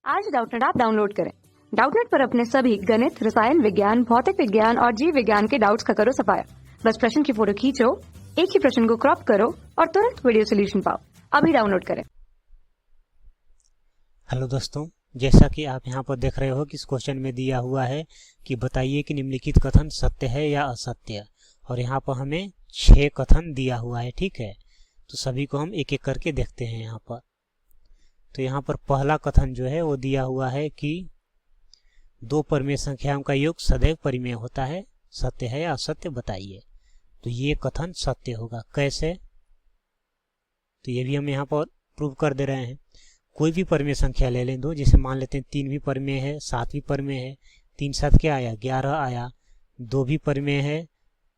आज Doubtnut app download करें। Doubtnut पर अपने सभी गणित, रसायन विज्ञान, भौतिक विज्ञान और जीव विज्ञान के डाउट्स का करो सफाया। बस प्रश्न की फोटो खींचो, एक ही प्रश्न को क्रॉप करो और तुरंत वीडियो सोल्यूशन पाओ। अभी डाउनलोड करें। हेलो दोस्तों, जैसा कि आप यहाँ पर देख रहे हो कि इस क्वेश्चन में दिया हुआ है कि बताइए कि निम्नलिखित कथन सत्य है या असत्य। और यहाँ पर हमें 6 कथन दिया हुआ है। ठीक है, तो सभी को हम एक एक करके देखते हैं यहाँ पर। तो यहाँ पर पहला कथन जो है वो दिया हुआ है कि दो परिमेय संख्याओं का योग सदैव परिमेय होता है। सत्य है या असत्य बताइए। तो ये कथन सत्य होगा। कैसे? तो ये भी हम यहाँ पर प्रूव कर दे रहे हैं। कोई भी परिमेय संख्या ले लें दो, जैसे मान लेते हैं 3 भी परिमेय है, 7 भी परिमेय है। 3 7 क्या आया? 11 आया। 2 भी परिमेय है,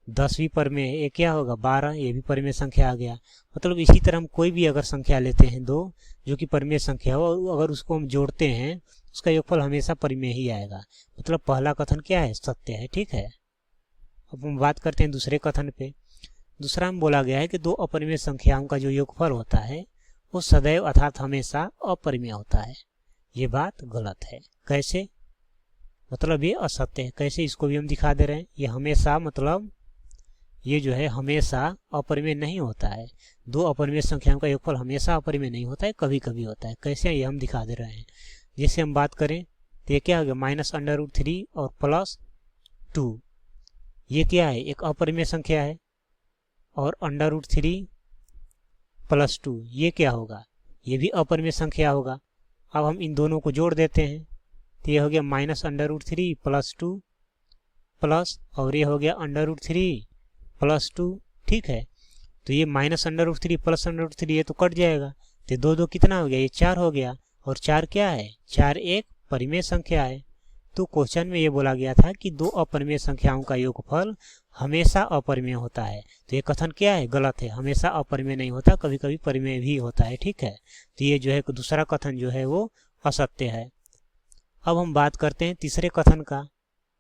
10 भी परिमेय है। ये क्या होगा? 12। ये भी परिमेय संख्या आ गया। मतलब इसी तरह हम कोई भी अगर संख्या लेते हैं दो जो कि परिमेय संख्या हो, अगर उसको हम जोड़ते हैं उसका योगफल हमेशा परिमेय ही आएगा। मतलब पहला कथन क्या है? सत्य है। ठीक है, अब हम बात करते हैं दूसरे कथन पे। दूसरा में बोला गया है कि दो अपरिमेय संख्याओं का जो योगफल होता है वो सदैव अर्थात हमेशा अपरिमेय होता है। ये बात गलत है। कैसे? मतलब ये असत्य है। कैसे? इसको भी हम दिखा दे रहे हैं। ये हमेशा मतलब ये जो है हमेशा अपरिमेय नहीं होता है। दो अपरिमेय संख्याओं का योगफल हमेशा अपरिमेय नहीं होता है, कभी कभी होता है। कैसे? ये हम दिखा दे रहे हैं। जैसे हम बात करें तो ये क्या हो गया? -√3 और +2। ये क्या है? एक अपरिमेय संख्या है। और √3 +2 ये क्या होगा? ये भी अपरिमेय संख्या होगा। अब हम इन दोनों को जोड़ देते हैं तो ये हो गया -√3 +2 प्लस, और ये हो गया √3 +2। ठीक है, तो ये -√3 प्लस √3 ये तो कट जाएगा। तो दो दो कितना हो गया? ये 4 हो गया। और 4 क्या है? 4 एक परिमेय संख्या है। तो क्वेश्चन में ये बोला गया था कि दो अपरिमेय संख्याओं का योगफल हमेशा अपरिमेय होता है। तो ये कथन क्या है? गलत है। हमेशा अपरिमेय नहीं होता, कभी कभी परिमेय भी होता है। ठीक है, तो ये जो है दूसरा कथन जो है वो असत्य है। अब हम बात करते हैं तीसरे कथन का।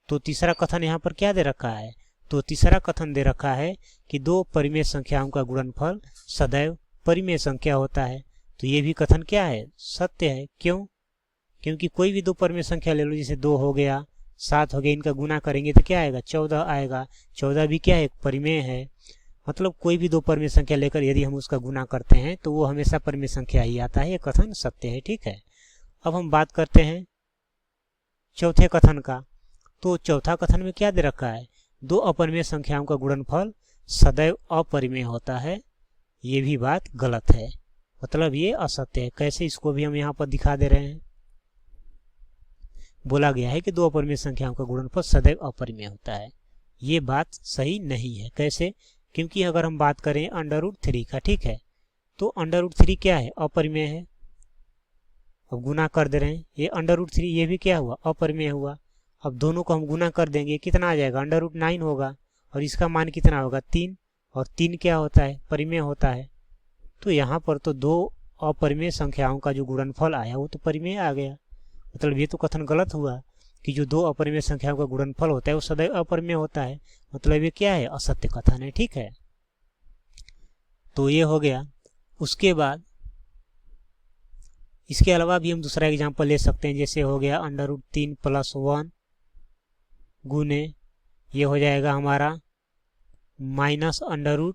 तो तीसरा कथन यहाँ पर क्या दे रखा है? तो तीसरा कथन दे रखा है कि दो परिमेय संख्याओं का गुणनफल सदैव परिमेय संख्या होता है। तो ये भी कथन क्या है? सत्य है। क्यों? क्योंकि कोई भी दो परिमेय संख्या ले लो, जैसे 2 हो गया, 7 हो गया, इनका गुना करेंगे तो क्या आएगा? 14 आएगा। 14 भी क्या है? परिमेय है। मतलब कोई भी दो परिमेय संख्या लेकर यदि हम उसका गुना करते हैं तो वो हमेशा परिमेय संख्या ही आता है। ये कथन सत्य है। ठीक है, अब हम बात करते हैं चौथे कथन का। तो चौथा कथन में क्या दे रखा है? दो अपरिमेय संख्याओं का गुणनफल सदैव अपरिमेय होता है। ये भी बात गलत है। मतलब ये असत्य है। कैसे? इसको भी हम यहाँ पर दिखा दे रहे हैं। बोला गया है कि दो अपरिमेय संख्याओं का गुणनफल सदैव अपरिमेय होता है। ये बात सही नहीं है। कैसे? क्योंकि अगर हम बात करें √3 का, ठीक है, तो √3 क्या है? अपरिमेय है। अब गुना कर दे रहे हैं, ये √3 ये भी क्या हुआ? अपरिमेय हुआ। अब दोनों को हम गुना कर देंगे, कितना आ जाएगा? √9 होगा। और इसका मान कितना होगा? 3। और 3 क्या होता है? परिमेय होता है। तो यहाँ पर तो दो अपरिमेय संख्याओं का जो गुणनफल आया वो तो परिमेय आ गया। मतलब ये तो कथन गलत हुआ कि जो दो अपरिमेय संख्याओं का गुणनफल होता है वो सदैव अपरिमेय होता है। मतलब ये क्या है? असत्य कथन है। ठीक है, तो ये हो गया। उसके बाद इसके अलावा भी हम दूसरा एग्जांपल ले सकते हैं। जैसे हो गया √3 + 1 गुने, ये हो जाएगा हमारा -√,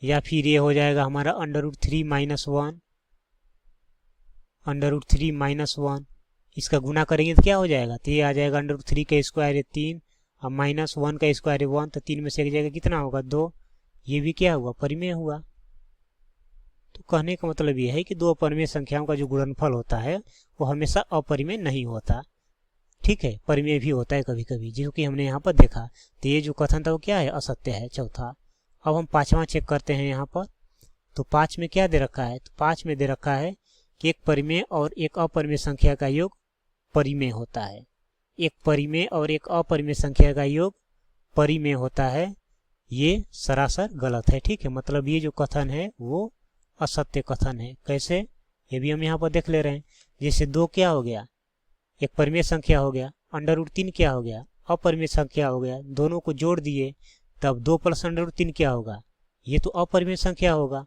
या फिर ये हो जाएगा हमारा √3 - 1, √3 - 1। इसका गुना करेंगे तो क्या हो जाएगा? तो ये आ जाएगा √3 का स्क्वायर है 3 और -1 का स्क्वायर है 1। तो 3 में से एक जगह कितना होगा? 2। ये भी क्या हुआ? परिमेय हुआ। तो कहने का मतलब ये है कि दो अपरिमेय संख्याओं का जो गुणनफल होता है वो हमेशा अपरिमेय नहीं होता। ठीक है, परिमेय भी होता है कभी कभी, जो कि हमने यहाँ पर देखा। तो ये जो कथन था वो क्या है? असत्य है, चौथा। अब हम पांचवा चेक करते हैं यहाँ पर। तो 5 में क्या दे रखा है? तो 5 में दे रखा है कि एक परिमेय और एक अपरिमेय संख्या का योग परिमेय होता है। एक परिमेय और एक अपरिमेय संख्या का योग परिमेय होता है। ये सरासर गलत है। ठीक है, मतलब ये जो कथन है वो असत्य कथन है। कैसे? ये भी हम यहाँ पर देख ले रहे हैं। जैसे 2 क्या हो गया? एक परिमेय संख्या हो गया। √3 क्या हो गया? अपरिमेय संख्या हो गया। दोनों को जोड़ दिए तब 2 + √3 क्या होगा? ये तो अपरिमेय संख्या होगा।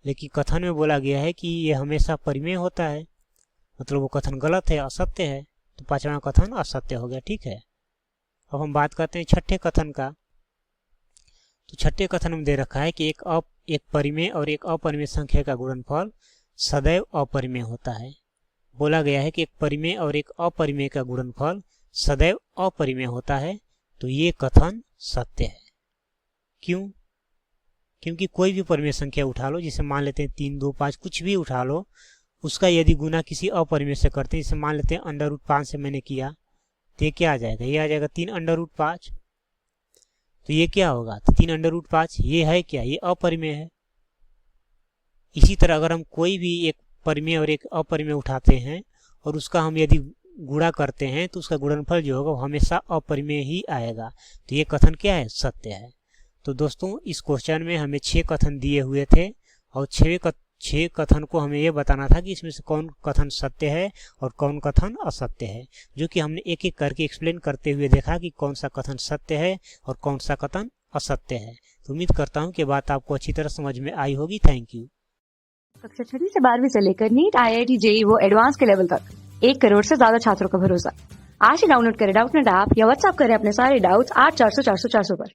लेकिन कथन में बोला गया है कि ये हमेशा परिमेय होता है। मतलब वो कथन गलत है, असत्य है, तो पांचवा कथन असत्य हो गया। ठीक है, अब हम बात करते हैं छठे कथन का। तो छठे कथन में दे रखा है कि एक परिमेय और एक अपरिमेय संख्या का गुणनफल सदैव अपरिमेय होता है। बोला गया है कि एक परिमेय और एक अपरिमेय का गुणनफल सदैव अपरिमेय होता है, तो ये कथन सत्य है। क्यों? क्योंकि कोई भी परिमेय संख्या उठा लो, जिसे मान लेते हैं 3, 2, 5, कुछ भी उठा लो, उसका यदि गुना किसी अपरिमेय से करते हैं, जिसे मान लेते हैं √5 से मैंने किया, तो ये क्या आ जाएगा? ये आ जाएगा 3√5। तो ये क्या होगा? तो 3√5 ये है क्या? ये अपरिमेय है। इसी तरह अगर हम कोई भी एक परिमेय और एक अपरिमेय उठाते हैं और उसका हम यदि गुणा करते हैं, तो उसका गुणनफल जो होगा वो हमेशा अपरिमेय ही आएगा। तो ये कथन क्या है? सत्य है। तो दोस्तों, इस क्वेश्चन में हमें 6 कथन दिए हुए थे और 6 कथन को हमें ये बताना था कि इसमें से कौन कथन सत्य है और कौन कथन असत्य है, जो कि हमने एक एक करके एक्सप्लेन करते हुए देखा कि कौन सा कथन सत्य है और कौन सा कथन असत्य है। तो उम्मीद करता हूँ कि बात आपको अच्छी तरह समझ में आई होगी। Thank you. कक्षा 6 से 12वीं से लेकर नीट, IIT, JEE वो एडवांस के लेवल तक 1 करोड़ से ज्यादा छात्रों का भरोसा। आज ही डाउनलोड करें डाउटनेट ऐप या व्हाट्सएप करें अपने सारे डाउट्स 8400 400 400 पर।